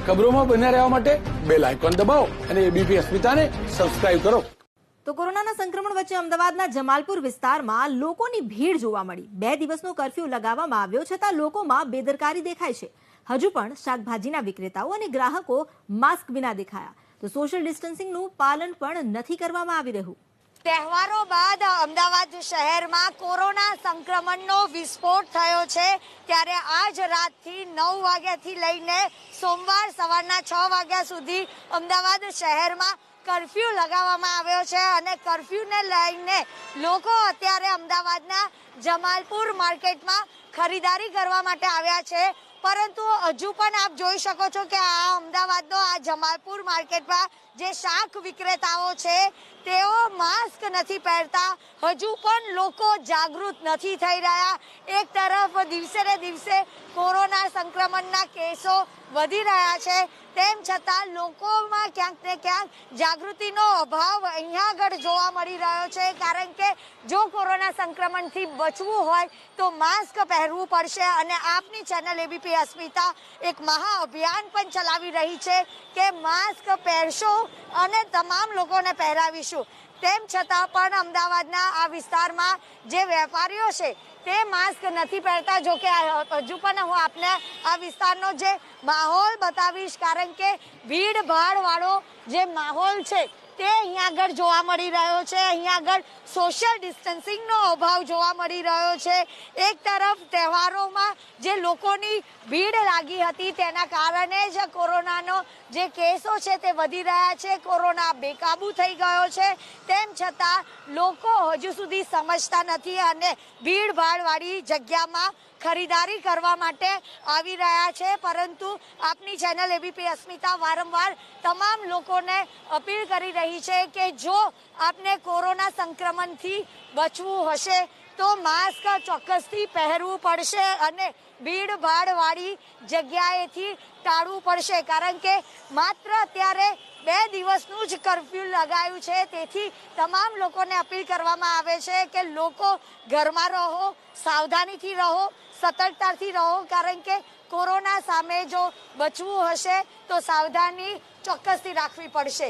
ખબરોમાં બન્યા રહેવા માટે બેલ આઇકોન દબાવો અને એબીપી અસ્મિતાને સબસ્ક્રાઇબ કરો. તો કોરોનાના સંક્રમણ વચ્ચે અમદાવાદના જમાલપુર વિસ્તારમાં લોકોની ભીડ જોવા મળી. 2 દિવસનો કર્ફ્યુ લગાવવામાં આવ્યો છતાં લોકોમાં બેદરકારી દેખાય છે. હજુ પણ શાકભાજીના વિક્રેતાઓ અને ગ્રાહકો માસ્ક વિના દેખાયા. તો સોશિયલ ડિસ્ટન્સિંગનું પાલન પણ નથી કરવામાં આવી રહ્યું. તહેવારો બાદ અમદાવાદ શહેરમાં કોરોના સંક્રમણનો વિસ્ફોટ થયો છે, ત્યારે આજ રાતથી 9 વાગ્યાથી લઈને સોમવાર સવારના 6 વાગ્યા સુધી અમદાવાદ શહેરમાં કર્ફ્યુ લગાવવામાં આવ્યો છે અને કર્ફ્યુને લઈને લોકો અત્યારે અમદાવાદના જમાલપુર માર્કેટમાં ખરીદારી કરવા માટે આવ્યા છે. પરંતુ હજુ પણ આપ જોઈ શકો છો કે આ અમદાવાદનો આ જમાલપુર માર્કેટમાં જે શાક વિક્રેતાઓ છે તેઓ માસ્ક નથી પહેરતા. હજુ પણ લોકો જાગૃત નથી થઈ રહ્યા. એક તરફ દિવસે ને દિવસે કોરોના સંક્રમણના કેસો વધી રહ્યા છે, તેમ છતાં લોકોમાં ક્યાંક ને ક્યાંક જાગૃતિનો અભાવ અહીંયા આગળ જોવા મળી રહ્યો છે. કારણ કે જો કોરોના સંક્રમણથી બચવું હોય તો માસ્ક પહેરવું પડશે અને આપની ચેનલ એબીપી અસ્મિતા એક મહા અભિયાન પણ ચલાવી રહી છે કે માસ્ક પહેરશો અને તમામ લોકોને પહેરાવીશું. તેમ છતાં પણ અમદાવાદના આ વિસ્તારમાં જે વેપારીઓ છે તે માસ્ક નથી પહેરતા. જો કે હજુ પણ હું આપને આ વિસ્તારનો જે માહોલ બતાવીશ, કારણ કે ભીડ ભાડ વાળો જે માહોલ છે તે અહીંયા આગળ જોવા મળી રહ્યો છે. અહીંયા આગળ સોશિયલ ડિસ્ટન્સિંગનો અભાવ જોવા મળી રહ્યો છે. એક તરફ તહેવારોમાં જે લોકોની ભીડ લાગી હતી તેના કારણે જ કોરોનાનો જે કેસો છે તે વધી રહ્યા છે. કોરોના બેકાબુ થઈ ગયો છે, તેમ છતાં લોકો હજુ સુધી સમજતા નથી અને ભીડ ભાડવાળી જગ્યામાં ખરીદારી કરવા માટે આવી રહ્યા છે. પરંતુ આપની ચેનલ એબીપી અસ્મિતા વારંવાર તમામ લોકોને અપીલ કરી રહી છે કે જો આપને કોરોના સંક્રમણથી બચવું હશે તો માસ્ક ચોક્કસથી પહેરવું પડશે અને ભીડ ભાડવાળી જગ્યાએથી ટાળવું પડશે. કારણ કે માત્ર અત્યારે 2 દિવસનું જ કર્ફ્યુ લગાવ્યું છે, તેથી તમામ લોકોને અપીલ કરવામાં આવે છે કે લોકો ઘરમાં રહો, સાવધાનીથી રહો, સતર્કતાથી રહો. કારણ કે કોરોના સામે જો બચવું હશે તો સાવધાની ચોક્કસથી રાખવી પડશે.